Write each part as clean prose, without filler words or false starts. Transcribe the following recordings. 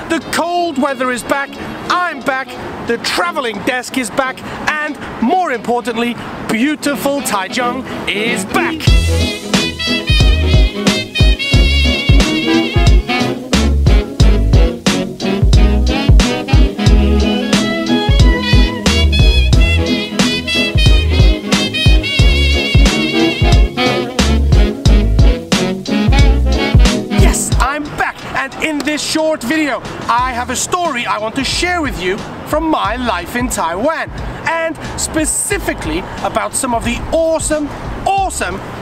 The cold weather is back, I'm back, the traveling desk is back, and more importantly, beautiful Taichung is back. In this short video, I have a story I want to share with you from my life in Taiwan, and specifically about some of the awesome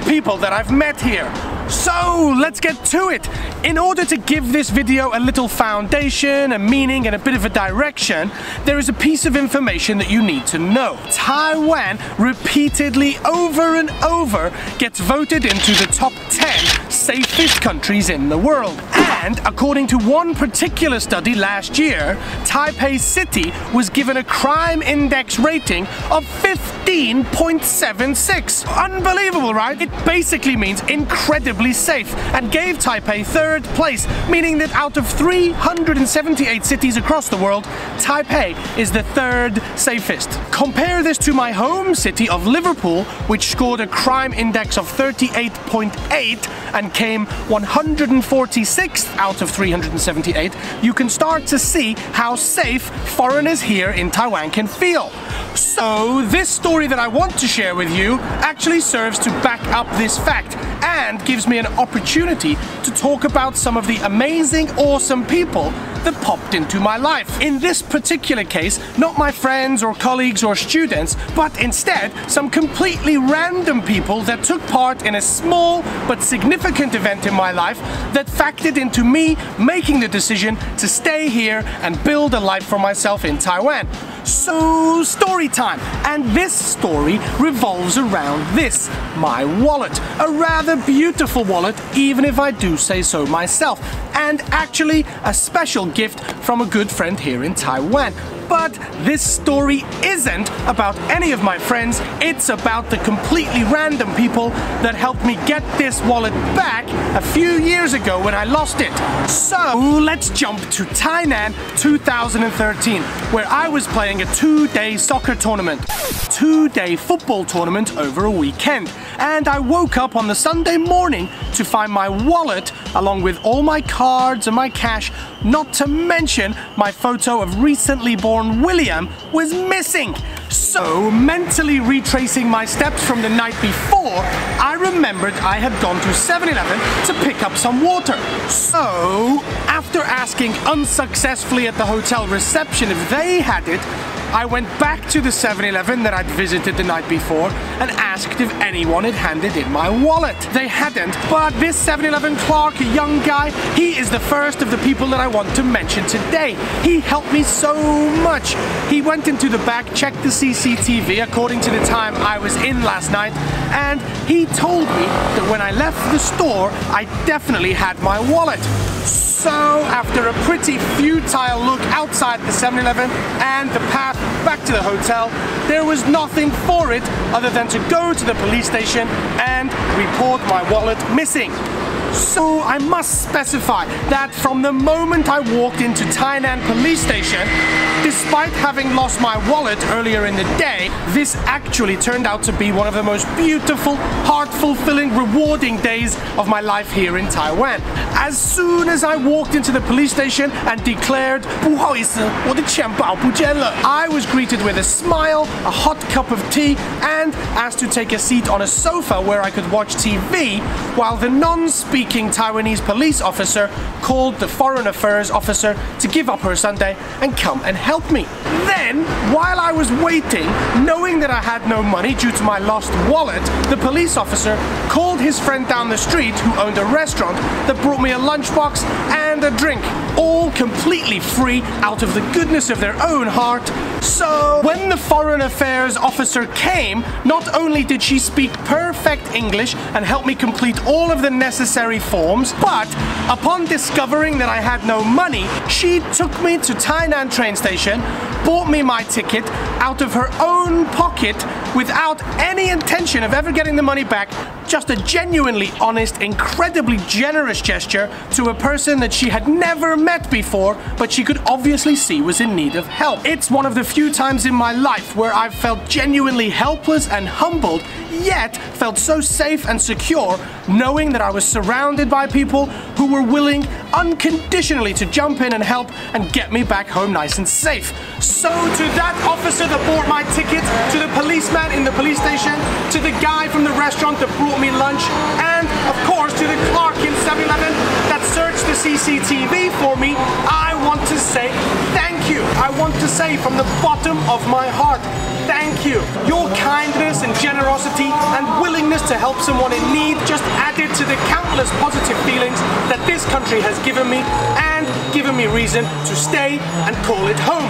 people that I've met here. So let's get to it. In order to give this video a little foundation, a meaning, and a bit of a direction, there is a piece of information that you need to know. Taiwan repeatedly, over and over, gets voted into the top 10 safest countries in the world. And according to one particular study last year, Taipei City was given a crime index rating of 15.76. Unbelievable, right? It basically means incredibly safe, and gave Taipei third place, meaning that out of 378 cities across the world, Taipei is the third safest. Compare this to my home city of Liverpool, which scored a crime index of 38.8 and came 146th out of 378. You can start to see how safe foreigners here in Taiwan can feel. So this story that I want to share with you actually serves to back up this fact and gives me an opportunity to talk about some of the amazing, awesome people that popped into my life. In this particular case, not my friends or colleagues or students, but instead some completely random people that took part in a small but significant event in my life that factored into me making the decision to stay here and build a life for myself in Taiwan. So, story time. And this story revolves around this, my wallet. A rather beautiful wallet, even if I do say so myself. And actually, a special gift from a good friend here in Taiwan. But this story isn't about any of my friends, it's about the completely random people that helped me get this wallet back a few years ago when I lost it. So let's jump to Tainan 2013, where I was playing a 2-day soccer tournament, 2-day football tournament over a weekend. And I woke up on the Sunday morning to find my wallet along with all my cards and my cash, not to mention my photo of recently born William, was missing. So, mentally retracing my steps from the night before, I remembered I had gone to 7-Eleven to pick up some water. So, after asking unsuccessfully at the hotel reception if they had it, I went back to the 7-Eleven that I'd visited the night before and asked if anyone had handed in my wallet. They hadn't, but this 7-Eleven clerk, a young guy, he is the first of the people that I want to mention today. He helped me so much. He went into the back, checked the CCTV according to the time I was in last night, and he told me that when I left the store, I definitely had my wallet. So, after a pretty futile look outside the 7-Eleven and the path back to the hotel, there was nothing for it other than to go to the police station and report my wallet missing. So I must specify that from the moment I walked into Tainan police station, despite having lost my wallet earlier in the day, this actually turned out to be one of the most beautiful, heart-fulfilling, rewarding days of my life here in Taiwan. As soon as I walked into the police station and declared, 不好意思，我的钱包不见了, I was greeted with a smile, a hot cup of tea, and asked to take a seat on a sofa where I could watch TV, while the non-speaking Taiwanese police officer called the foreign affairs officer to give up her Sunday and come and help me. Then, while I was waiting, knowing that I had no money due to my lost wallet, the police officer called his friend down the street who owned a restaurant that brought me a lunchbox and a drink, all completely free out of the goodness of their own heart, So when the Foreign Affairs officer came, not only did she speak perfect English and help me complete all of the necessary forms, but upon discovering that I had no money, she took me to Tainan train station, bought me my ticket out of her own pocket without any intention of ever getting the money back. Just a genuinely honest, incredibly generous gesture to a person that she had never met before, but she could obviously see was in need of help. It's one of the few times in my life where I've felt genuinely helpless and humbled, yet felt so safe and secure knowing that I was surrounded by people who were willing unconditionally to jump in and help and get me back home nice and safe. So to that officer that bought my ticket, to the policeman in the police station, to the guy from the restaurant that brought me lunch, and of course to the clerk in 7-Eleven that searched the CCTV for me, I want to say thank you. I want to say from the bottom of my heart, thank you. Your kindness and generosity and willingness to help someone in need just added to the countless positive feelings that this country has given me and given me reason to stay and call it home.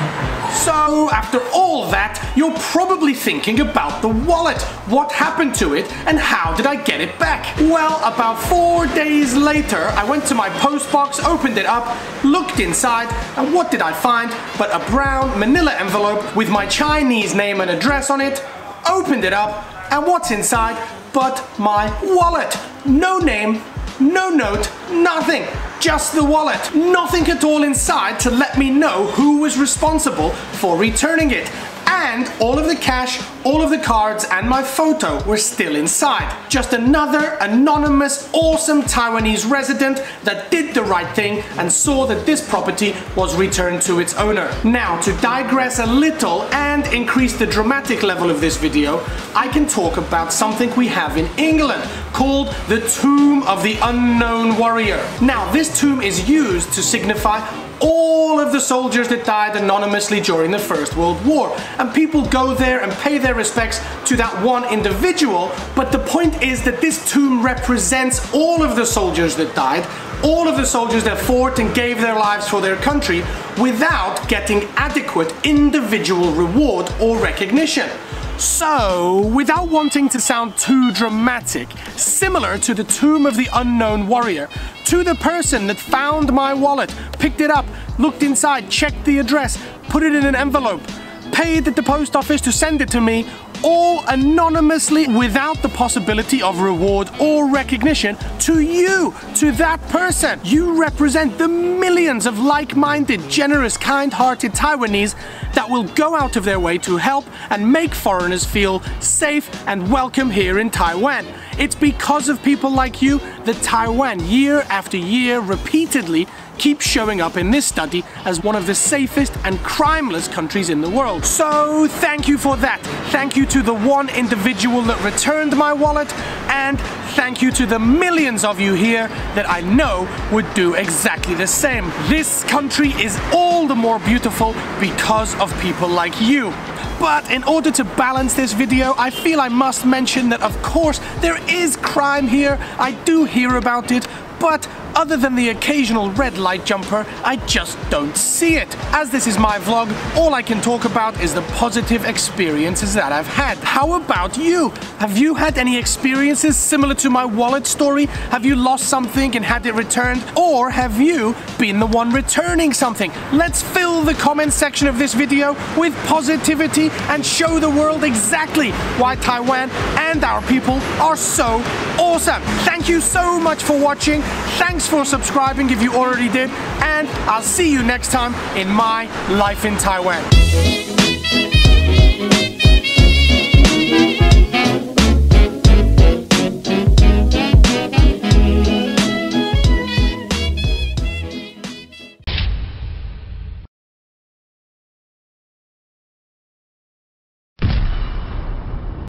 So after all that, you're probably thinking about the wallet. What happened to it and how did I get it back? Well, about 4 days later, I went to my post box, opened it up, looked inside, and what did I find but a brown manila envelope with my Chinese name and address on it. Opened it up, and what's inside but my wallet. No name, no note, nothing. Just the wallet. Nothing at all inside to let me know who was responsible for returning it. And all of the cash, all of the cards, and my photo were still inside. Just another anonymous, awesome Taiwanese resident that did the right thing and saw that this property was returned to its owner. Now, to digress a little and increase the dramatic level of this video, I can talk about something we have in England called the Tomb of the Unknown Warrior. Now, this tomb is used to signify all of the soldiers that died anonymously during the First World War, and people go there and pay their respects to that one individual, but the point is that this tomb represents all of the soldiers that died, all of the soldiers that fought and gave their lives for their country without getting adequate individual reward or recognition. So, without wanting to sound too dramatic, similar to the Tomb of the Unknown Warrior, to the person that found my wallet, picked it up, looked inside, checked the address, put it in an envelope, paid at the post office to send it to me, all anonymously without the possibility of reward or recognition, to you, to that person. You represent the millions of like-minded, generous, kind-hearted Taiwanese that will go out of their way to help and make foreigners feel safe and welcome here in Taiwan. It's because of people like you that Taiwan, year after year, repeatedly keeps showing up in this study as one of the safest and crimeless countries in the world. So thank you for that. Thank you to the one individual that returned my wallet, and thank you to the millions of you here that I know would do exactly the same. This country is all the more beautiful because of people like you. But in order to balance this video, I feel I must mention that of course there is crime here. I do hear about it, but other than the occasional red light jumper, I just don't see it. As this is my vlog, all I can talk about is the positive experiences that I've had. How about you? Have you had any experiences similar to my wallet story? Have you lost something and had it returned? Or have you been the one returning something? Let's fill the comment section of this video with positivity and show the world exactly why Taiwan and our people are so awesome. Thank you so much for watching. Thanks for subscribing if you already did, and I'll see you next time in my life in Taiwan.